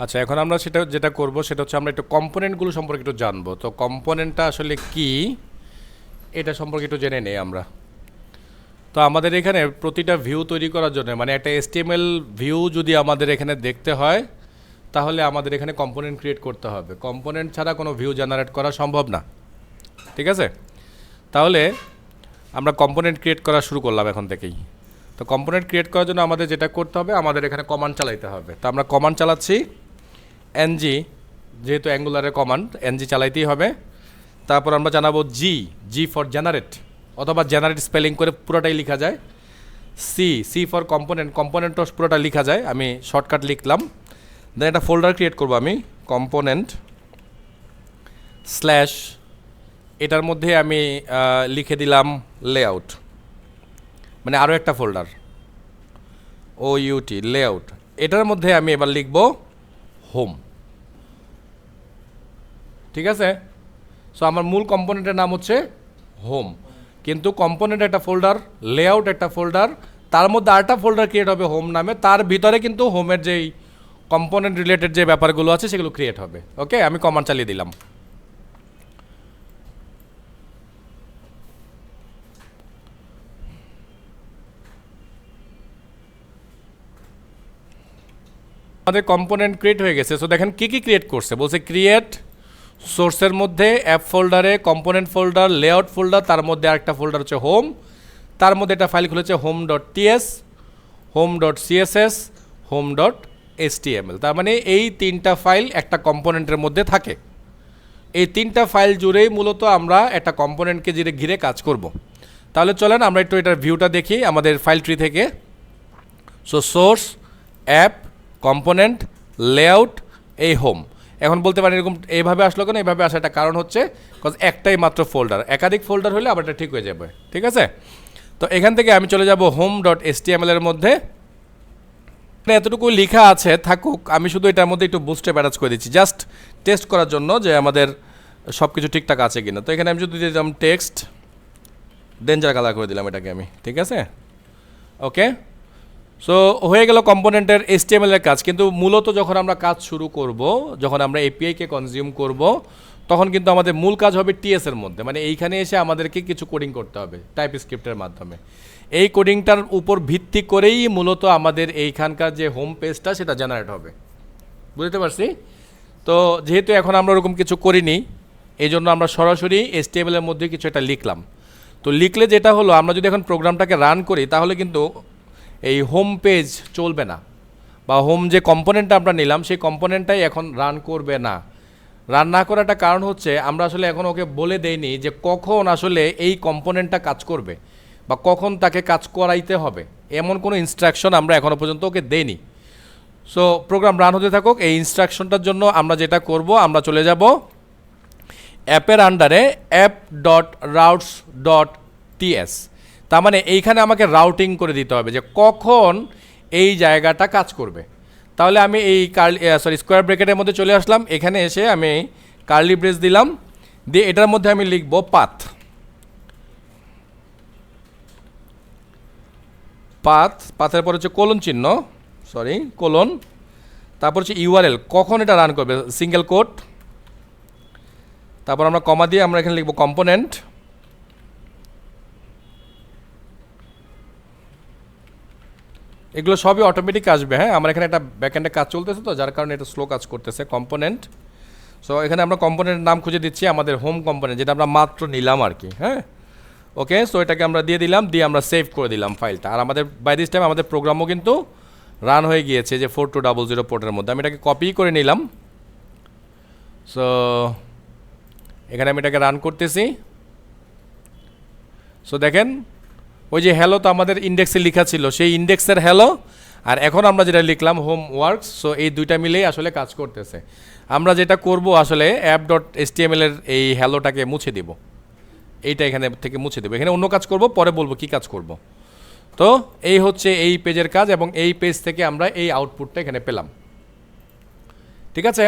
আচ্ছা, এখন আমরা যেটা করব সেটা হচ্ছে আমরা একটু কম্পোনেন্টগুলো সম্পর্কে একটু জানবো। তো কম্পোনেন্টটা আসলে কি এটা সম্পর্কে একটু জেনে নেই আমরা। তো আমাদের এখানে প্রতিটা ভিউ তৈরি করার জন্য মানে একটা HTML ভিউ যদি আমাদের এখানে দেখতে হয় তাহলে আমাদের এখানে কম্পোনেন্ট ক্রিয়েট করতে হবে। কম্পোনেন্ট ছাড়া কোনো ভিউ জেনারেট করা সম্ভব না। ঠিক আছে, তাহলে আমরা কম্পোনেন্ট ক্রিয়েট করা শুরু করলাম এখন থেকেই। তো কম্পোনেন্ট ক্রিয়েট করার জন্য আমাদের যেটা করতে হবে, আমাদের এখানে কমান্ড চালাইতে হবে। তো আমরা কমান্ড চালাচ্ছি এনজি, যেহেতু অ্যাঙ্গুলারের কমান্ড এনজি চালাইতেই হবে। তারপর আমরা জানাবো জি, জি ফর জেনারেট, অথবা জেনারেট স্পেলিং করে পুরোটাই লেখা যায়। সি, সি ফর কম্পোনেন্ট, কম্পোনেন্টও পুরোটা লেখা যায়, আমি শর্টকাট লিখলাম। দেন একটা ফোল্ডার ক্রিয়েট করবো আমি, কম্পোনেন্ট স্ল্যাশ, এটার মধ্যে আমি লিখে দিলাম লেআউট, মানে আরও একটা ফোল্ডার OUT লেআউট। এটার মধ্যে আমি এবার লিখব হোম। ঠিক আছে, সো আমার মূল কম্পোনেন্টের নাম হচ্ছে হোম, কিন্তু কম্পোনেন্ট একটা ফোল্ডার, লেআউট একটা ফোল্ডার, তার মধ্যে আরেকটা ফোল্ডার ক্রিয়েট হবে হোম নামে, তার ভিতরে কিন্তু হোমের যেই কম্পোনেন্ট রিলেটেড যে ব্যাপারগুলো আছে সেগুলো ক্রিয়েট হবে। ওকে, আমি কমান্ড চালিয়ে দিলাম। আমাদের কম্পোনেন্ট ক্রিয়েট হয়ে গেছে। সো দেখেন কী কী ক্রিয়েট করছে, বলছে ক্রিয়েট সোর্সের মধ্যে অ্যাপ ফোল্ডারে কম্পোনেন্ট ফোল্ডার, লেআউট ফোল্ডার, তার মধ্যে আরেকটা ফোল্ডার হচ্ছে হোম, তার মধ্যে একটা ফাইল খুলেছে home.ts, home.css, home.html। তার মানে এই তিনটা ফাইল একটা কম্পোনেন্টের মধ্যে থাকে। এই তিনটা ফাইল জুড়েই মূলত আমরা একটা কম্পোনেন্টকে ঘিরে কাজ করব। তাহলে চলেন আমরা একটু এটার ভিউটা দেখি আমাদের ফাইল ট্রি থেকে। So source, app, component, layout, এই হোম। এখন বলতে পারেন এরকম এইভাবে আসলো কেন? এইভাবে আসার একটা কারণ হচ্ছে কজ একটাই মাত্র ফোল্ডার, একাধিক ফোল্ডার হলে আবার এটা ঠিক হয়ে যাবে। ঠিক আছে, তো এখান থেকে আমি চলে যাব home.html এর মধ্যে। এতটুকু লেখা আছে থাকুক, আমি শুধু এটার মধ্যে একটু বুস্টে অ্যাটাচ করে দিচ্ছি জাস্ট টেস্ট করার জন্য যে আমাদের সব কিছু ঠিকঠাক আছে কিনা। তো এখানে আমি যদি দিলাম টেক্সট, ডেঞ্জার কালার করে দিলাম এটাকে আমি। ঠিক আছে, ওকে। সো হয়ে গেল কম্পোনেন্টের HTML এর কাজ। কিন্তু মূলত যখন আমরা কাজ শুরু করব, যখন আমরা API-কে কনজিউম করব, তখন কিন্তু আমাদের মূল কাজ হবে TS এর মধ্যে, মানে এইখানে এসে আমাদেরকে কিছু কোডিং করতে হবে টাইপ স্ক্রিপ্টের মাধ্যমে। এই কোডিংটার উপর ভিত্তি করেই মূলত আমাদের এইখানকার যে হোম পেজটা সেটা জেনারেট হবে। বুঝতে পারছি? তো যেহেতু এখন আমরা ওরকম কিছু করিনি, এই জন্য আমরা সরাসরি HTML এর মধ্যে কিছু একটা লিখলাম। তো লিখলে যেটা হলো, আমরা যদি এখন প্রোগ্রামটাকে রান করি তাহলে কিন্তু এই হোম পেজ চলবে না, বা হোম যে কম্পোনেন্টটা আমরা নিলাম সেই কম্পোনেন্টটাই এখন রান করবে না। রান না করার একটা কারণ হচ্ছে আমরা আসলে এখন ওকে বলে দেইনি যে কখন আসলে এই কম্পোনেন্টটা কাজ করবে বা কখন তাকে কাজ করাইতে হবে, এমন কোনো ইনস্ট্রাকশন আমরা এখনও পর্যন্ত ওকে দেইনি। সো প্রোগ্রাম রান হতে থাকুক। এই ইনস্ট্রাকশনটার জন্য আমরা যেটা করব, আমরা চলে যাব অ্যাপের আন্ডারে app.routes.ts। তার মানে এইখানে আমাকে রাউটিং করে দিতে হবে যে কখন এই জায়গাটা কাজ করবে। তাহলে আমি এই স্কোয়ার ব্র্যাকেটের মধ্যে চলে আসলাম। এখানে এসে আমি কার্লি ব্রেস দিলাম, দিয়ে এটার মধ্যে আমি লিখব পাথ। পাথের পর হচ্ছে কোলন চিহ্ন, কোলন, তারপর হচ্ছে URL, কখন এটা রান করবে, সিঙ্গেল কোট, তারপর আমরা কমা দিয়ে আমরা এখানে লিখব কম্পোনেন্ট। এগুলো সবই অটোমেটিক আসবে। হ্যাঁ, আমার এখানে একটা ব্যাকএন্ডে কাজ চলতেছে, তো যার কারণে এটা স্লো কাজ করতেছে। কম্পোনেন্ট, সো এখানে আমরা কম্পোনেন্টের নাম খুঁজে দিচ্ছি আমাদের হোম কম্পোনেন্ট, যেটা আমরা মাত্র নিলাম আর কি। হ্যাঁ, ওকে। সো এটাকে আমরা দিয়ে দিলাম, দিয়ে আমরা সেভ করে দিলাম ফাইলটা। আর আমাদের বাই দিস টাইম আমাদের প্রোগ্রামও কিন্তু রান হয়ে গিয়েছে যে 4200 পোর্টের মধ্যে। আমি এটাকে কপি করে নিলাম। সো এখানে আমি এটাকে রান করতেছি। সো দেখেন ওই যে হ্যালো, তো আমাদের ইন্ডেক্সে লেখা ছিল, সেই ইন্ডেক্সের হ্যালো, আর এখন আমরা যেটা লিখলাম হোম ওয়ার্কস। সো এই দুইটা মিলেই আসলে কাজ করতেছে। আমরা যেটা করব আসলে app.html এর এই হ্যালোটাকে মুছে দেব, এইটা এখানে থেকে মুছে দেবো, এখানে অন্য কাজ করব, পরে বলবো কি কাজ করব। তো এই হচ্ছে এই পেজের কাজ, এবং এই পেজ থেকে আমরা এই আউটপুটটা এখানে পেলাম। ঠিক আছে,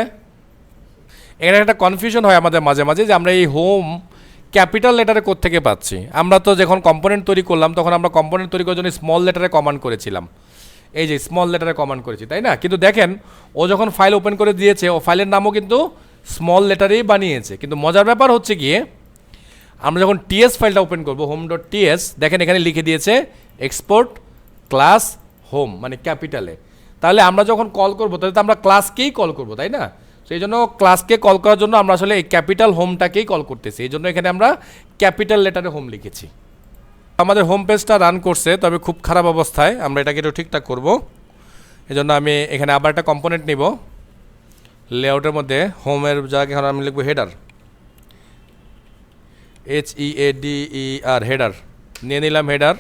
এখানে একটা কনফিউশন হয় আমাদের মাঝে মাঝে যে আমরা এই হোম ক্যাপিটাল লেটারে কোত্থেকে পাচ্ছি। আমরা তো যখন কম্পোনেন্ট তৈরি করলাম তখন আমরা কম্পোনেন্ট তৈরি করার জন্য স্মল লেটারে কমান্ড করেছিলাম, এই যে স্মল লেটারে কমান্ড করেছি, তাই না? কিন্তু দেখেন ও যখন ফাইল ওপেন করে দিয়েছে, ও ফাইলের নামও কিন্তু স্মল লেটারেই বানিয়েছে। কিন্তু মজার ব্যাপার হচ্ছে গিয়ে আমরা যখন টিএস ফাইলটা ওপেন করবো, হোম ডট টিএস, দেখেন এখানে লিখে দিয়েছে এক্সপোর্ট ক্লাস হোম, মানে ক্যাপিটালে। তাহলে আমরা যখন কল করবো তাহলে তো আমরা ক্লাসকেই কল করবো, তাই না? সেই জন্য ক্লাসকে কল করার জন্য আমরা আসলে এই ক্যাপিটাল হোমটাকেই কল করতেছি, এই জন্য এখানে আমরা ক্যাপিটাল লেটারে হোম লিখেছি। আমাদের হোম পেজটা রান করছে, তবে খুব খারাপ অবস্থায়। আমরা এটাকে একটু ঠিকঠাক করবো, এই জন্য আমি এখানে আবার একটা কম্পোনেন্ট নিব লেআউটের মধ্যে। হোমের জায়গায় এখন আমি লিখবো হেডার, HEADER, হেডার নিয়ে নিলাম। হেডার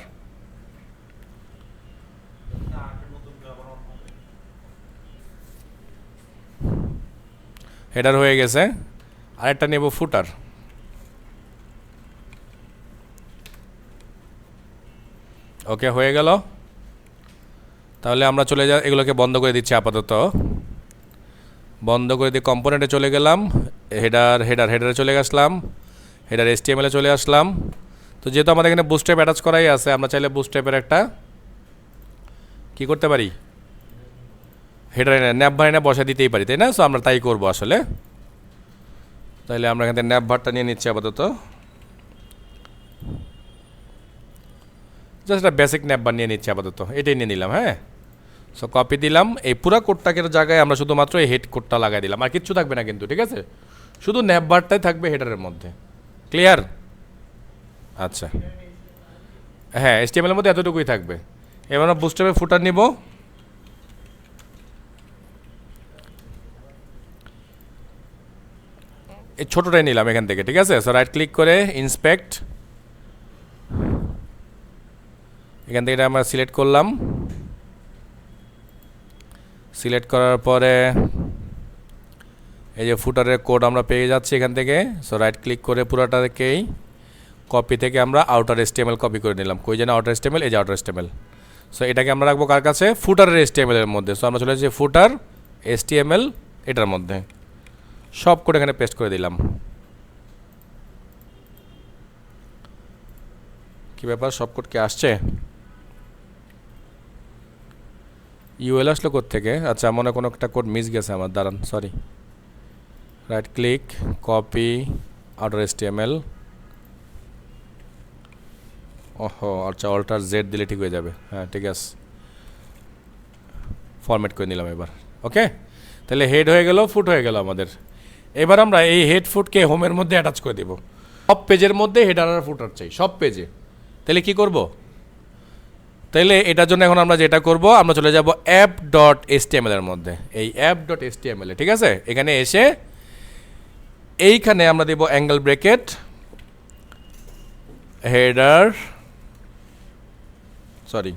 হেডার হয়ে গেছে। আরেকটা নেব ফুটার। ওকে, হয়ে গেল। তাহলে আমরা চলে যা, এগুলোকে বন্ধ করে দিচ্ছি আপাতত। বন্ধ করে দিয়ে কম্পোনেন্টে চলে গেলাম, হেডারে চলে আসলাম, হেডার HTML-এ চলে আসলাম। তো যেহেতু আমাদের এখানে বুস্ট্র্যাপ অ্যাটাচ করাই আছে, আমরা চাইলে বুস্ট্র্যাপের একটা কি করতে পারি, হেডারে ন্যাপ ভার এনে বসা দিতেই পারি, তাই না? সো আমরা তাই করবো আসলে। তাহলে আমরা এখান থেকে ন্যাপ ভারটা নিয়ে নিচ্ছি আপাতত, জাস্ট একটা বেসিক ন্যাপ বার নিয়ে নিচ্ছি আপাতত, এটাই নিয়ে নিলাম। হ্যাঁ, সো কপি দিলাম। এই পুরা কোডটাকে জায়গায় আমরা শুধুমাত্র এই হেড কোডটা লাগাই দিলাম, আর কিচ্ছু থাকবে না কিন্তু, ঠিক আছে? শুধু ন্যাপ বারটাই থাকবে হেডারের মধ্যে। ক্লিয়ার? আচ্ছা, হ্যাঁ, HTML-এর মধ্যে এতটুকুই থাকবে। এবার আমরা বুস্ট্র্যাপে ফুটার নিব। এই ছোটোটাই নিলাম এখান থেকে, ঠিক আছে? সো রাইট ক্লিক করে ইন্সপেক্ট, এখান থেকে এটা আমরা সিলেক্ট করলাম। সিলেক্ট করার পরে এই যে ফুটারের কোড আমরা পেয়ে যাচ্ছি এখান থেকে। সো রাইট ক্লিক করে পুরোটাকেই কপি থেকে আমরা আউটার HTML কপি করে নিলাম। কই যেন আউটার HTML, এই যে আউটার HTML। সো এটাকে আমরা রাখবো কার কাছে? ফুটারের HTML-এর মধ্যে। সো আমরা চলে যাচ্ছি ফুটার HTML, এটার মধ্যে সব কোড এখানে পেস্ট করে দিলাম। কি ব্যাপার, সব কোড কি আসছে? ইউএল আসলো কোড থেকে? আচ্ছা, মনে কোনো একটা কোড মিস গেছে আমার, দাঁড়ান, sorry. Right click, copy outer HTML। ওহো, আচ্ছা, অল্টার জেড দিলে ঠিক হয়ে যাবে। হ্যাঁ, ঠিক আছে, ফরম্যাট করে নিলাম এবার। ওকে, তাহলে হেড হয়ে গেল, ফুট হয়ে গেল আমাদের। এবার আমরা এই হেড ফুটকে হোমের মধ্যে অ্যাটাচ করে দেব। সব পেজের মধ্যে হেডার আর ফুটার চাই, সব পেজে। তাহলে কি করব? তাইলে এটার জন্য এখন আমরা যেটা করব, আমরা চলে যাব app.html-এর মধ্যে, এই app.html-এ, ঠিক আছে? এখানে এসে এইখানে আমরা দেব angle bracket header, sorry,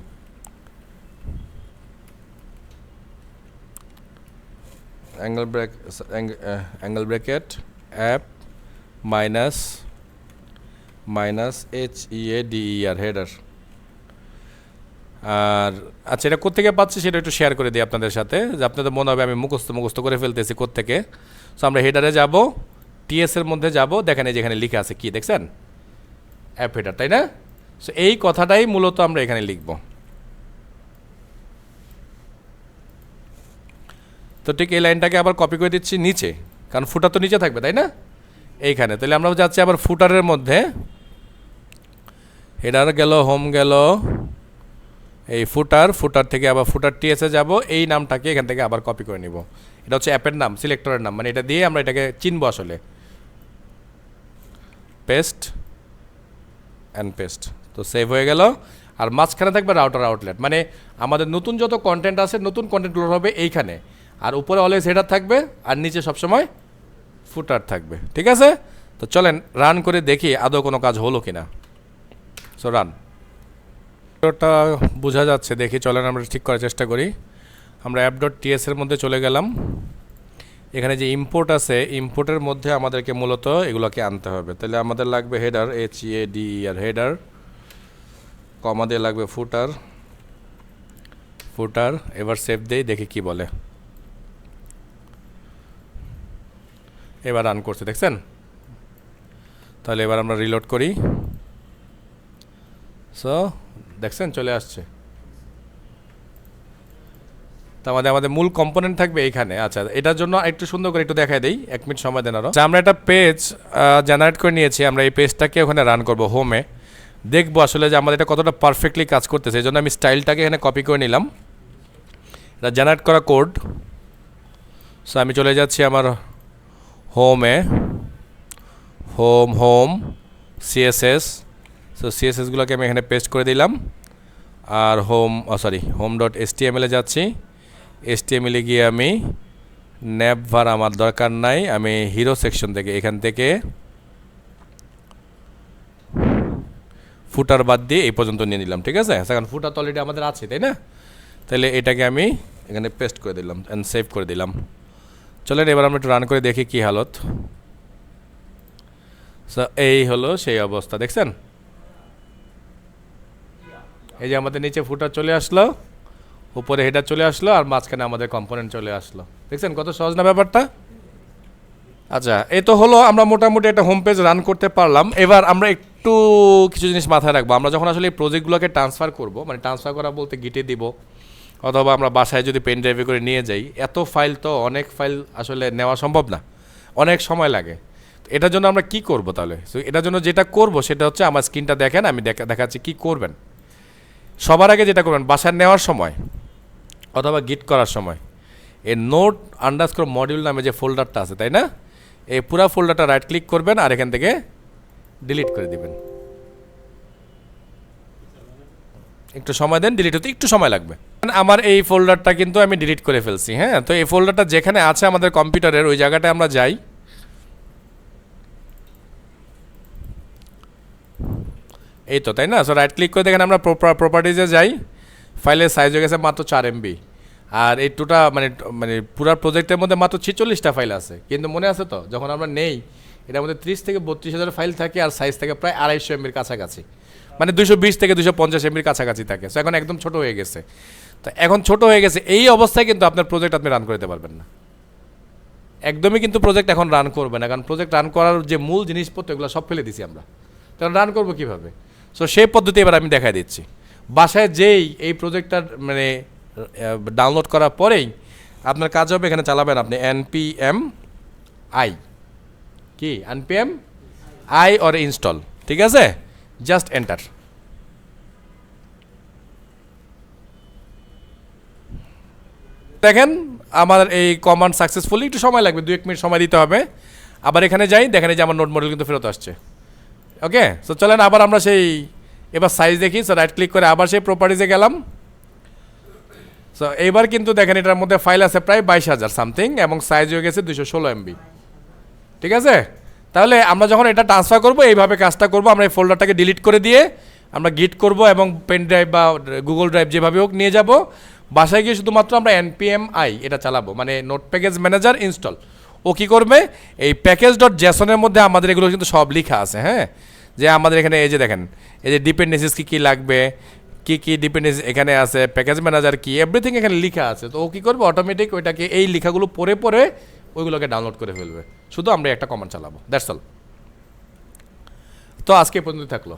angle bracket app minus HEADER, header. আর আচ্ছা, এটা কোত্থেকে পাচ্ছি সেটা একটু শেয়ার করে দিই আপনাদের সাথে, যে আপনাদের মনে হবে আমি মুখস্থ করে ফেলতেছি কোত্থেকে। সো আমরা হেডারে যাব, টিএস-এর মধ্যে যাব, দেখেন এই যেখানে লিখে আছে, কি দেখছেন? অ্যাপ হেডার, তাই না? সো এই কথাটাই মূলত আমরা এখানে লিখব। তো ঠিক এই লাইনটাকে আবার কপি করে দিচ্ছি নিচে, কারণ ফুটার তো নিচে থাকবে, তাই না? এইখানে তাহলে আমরা যাচ্ছি আবার ফুটারের মধ্যে, হেডার গেল, হোম গেল, এই ফুটার থেকে আবার ফুটার টিএসে যাব, এই নামটাকে এখান থেকে আবার কপি করে নিব। এটা হচ্ছে অ্যাপের নাম, সিলেক্টরের নাম, মানে এটা দিয়ে আমরা এটাকে চিনবো আসলে। পেস্ট অ্যান্ড পেস্ট, তো সেভ হয়ে গেল। আর মাঝখানে থাকবে রাউটার আউটলেট, মানে আমাদের নতুন যত কন্টেন্ট আছে, নতুন কন্টেন্টগুলো হবে এইখানে। আর উপরে অলওয়েজ হেডার থাকবে, আর নিচে সবসময় ফুটার থাকবে, ঠিক আছে? তো চলেন রান করে দেখি আদৌ কোনো কাজ হলো কিনা। সো রান, ওটা বোঝা যাচ্ছে, দেখি, চলেন আমরা ঠিক করার চেষ্টা করি। আমরা app.ts-এর মধ্যে চলে গেলাম। এখানে যে ইম্পোর্ট আছে, ইম্পোর্টের মধ্যে আমাদেরকে মূলত এগুলোকে আনতে হবে। তাহলে আমাদের লাগবে হেডার, HEADER, হেডার, কমা দিয়ে লাগবে ফুটার। এবার সেভ দেই, দেখি কি বলে। এবার রান করছে, দেখছেন? তাহলে এবার আমরা রিলোড করি। সো দেখছেন, চলে আসছে। তো আমাদের মূল কম্পোনেন্ট থাকবে এইখানে। আচ্ছা, এটার জন্য একটু সুন্দর করে একটু দেখাই দিই, 1 মিনিট সময় দেন আরও। আমরা একটা পেজ জেনারেট করে নিয়েছি, আমরা এই পেজটাকে ওখানে রান করব হোমে, দেখবো আসলে যে আমাদের এটা কতটা পারফেক্টলি কাজ করতেছে। এই জন্য আমি স্টাইলটাকে এখানে কপি করে নিলাম, এটা জেনারেট করা কোড। সো আমি চলে যাচ্ছি আমার হোমে, হোম সিএসএস। সো সিএসএসগুলোকে আমি এখানে পেস্ট করে দিলাম। আর হোম.html যাচ্ছি, HTML গিয়ে আমি নেভার আমার দরকার নাই, আমি হিরো সেকশন থেকে এখান থেকে ফুটার বাদ দিয়ে এই পর্যন্ত নিয়ে নিলাম। ঠিক আছে, এখন ফুটার তো অলরেডি আমাদের আছে, তাই না? তাহলে এটাকে আমি এখানে পেস্ট করে দিলাম অ্যান্ড সেভ করে দিলাম। চলেন এবার আমরা একটু রান করে দেখি কী হালত। সো এই হলো সেই অবস্থা, দেখছেন? এই যে আমাদের নিচে ফুটার চলে আসলো, উপরে হেডার চলে আসলো, আর মাঝখানে আমাদের কম্পোনেন্ট চলে আসলো। দেখছেন কত সহজ না ব্যাপারটা? আচ্ছা, এই তো হলো, আমরা মোটামুটি একটা হোম পেজ রান করতে পারলাম। এবার আমরা একটু কিছু জিনিস মাথায় রাখবো। আমরা যখন আসলে এই প্রজেক্টগুলোকে ট্রান্সফার করব, মানে ট্রান্সফার করা বলতে গিটে দিব, অথবা আমরা বাসায় যদি পেন ড্রাইভে করে নিয়ে যাই, এত ফাইল তো অনেক ফাইল আসলে নেওয়া সম্ভব না, অনেক সময় লাগে। এটার জন্য আমরা কি করব তাহলে? সো এটার জন্য যেটা করব সেটা হচ্ছে, আমার স্ক্রিনটা দেখেন, আমি দেখাচ্ছি কি করবেন। সবার আগে যেটা করবেন, বাসায় নেওয়ার সময় অথবা গিট করার সময় এই নোট আন্ডারস্কোর মডিউল নামে যে ফোল্ডারটা আছে, তাই না, এই পুরো ফোল্ডারটা রাইট ক্লিক করবেন আর এখান থেকে ডিলিট করে দিবেন। একটু সময় দেন, ডিলিট হতে একটু সময় লাগবে। আমার এই ফোল্ডারটা কিন্তু আমি ডিলিট করে ফেলছি। হ্যাঁ, তো এই ফোল্ডারটা যেখানে আছে আমাদের কম্পিউটারের, ওই জায়গাটায় আমরা যাই, এই তো, তাই না? সো রাইট ক্লিক করে দেখেন আমরা প্রপার্টিজে যাই, ফাইলের সাইজ হয়ে গেছে মাত্র 4 MB। আর এই টুটা মানে পুরো প্রজেক্টের মধ্যে মাত্র 46টা ফাইল আছে। কিন্তু মনে আছে তো, যখন আমরা নেই এটার মধ্যে 30 থেকে 32 হাজার ফাইল থাকে, আর সাইজ থাকে প্রায় 250 MBর কাছাকাছি, মানে 220 থেকে 250 MBর কাছাকাছি থাকে। সো এখন একদম ছোট হয়ে গেছে। তো এখন ছোট হয়ে গেছে, এই অবস্থায় কিন্তু আপনার প্রজেক্ট আপনি রান করতে পারবেন না, একদমই কিন্তু প্রজেক্ট এখন রান করবে না, কারণ প্রজেক্ট রান করার যে মূল জিনিসপত্র এগুলো সব ফেলে দিছি আমরা। তখন রান করবো কীভাবে? সো সেই পদ্ধতি এবার আমি দেখাই দিচ্ছি। বাসায় যেই এই প্রজেক্টটা মানে ডাউনলোড করার পরেই আপনার কাজ হবে, এখানে চালাবেন আপনি npm-i, কি npm-i অর ইনস্টল, ঠিক আছে? Just enter. দেখেন আমার এই কমান্ড সাকসেসফুলি, একটু সময় লাগবে, 2-1 মিনিট সময় দিতে হবে। আবার এখানে যাই, দেখেন এই যে আমার নোট মডেল কিন্তু ফেরত আসছে। ওকে, সো চলেন আবার আমরা সেই এবার সাইজ দেখি। সো রাইট ক্লিক করে আবার সেই প্রপার্টিজে গেলাম। সো এইবার কিন্তু দেখেন এটার মধ্যে ফাইল আছে প্রায় 22,000 সামথিং, এবং সাইজ হয়ে গেছে 216 MB। ঠিক আছে, তাহলে আমরা যখন এটা ট্রান্সফার করব, এইভাবে কাজটা করব। আমরা এই ফোল্ডারটাকে ডিলিট করে দিয়ে আমরা গিট করব, এবং পেন ড্রাইভ বা গুগল ড্রাইভ যেভাবে হোক নিয়ে যাব। বাসায় গিয়ে শুধুমাত্র আমরা npm-i এটা চালাবো, মানে নোট প্যাকেজ ম্যানেজার ইনস্টল। ও কী করবে, এই প্যাকেজ.json-এর মধ্যে আমাদের এগুলো কিন্তু সব লেখা আছে। হ্যাঁ, যে আমাদের এখানে এই যে দেখেন, এই যে ডিপেন্ডেন্সিস কী লাগবে, কী ডিপেন্ডেন্সি এখানে আছে, প্যাকেজ ম্যানেজার কি, এভরিথিং এখানে লেখা আছে। তো ও কী করবে, অটোমেটিক ওইটাকে এই লেখাগুলো পড়ে পড়ে ওইগুলোকে ডাউনলোড করে ফেলবে। শুধু আমরা একটা কমান্ড চালাবো, দ্যাটস অল। তো আজকে পর্যন্ত থাকলো।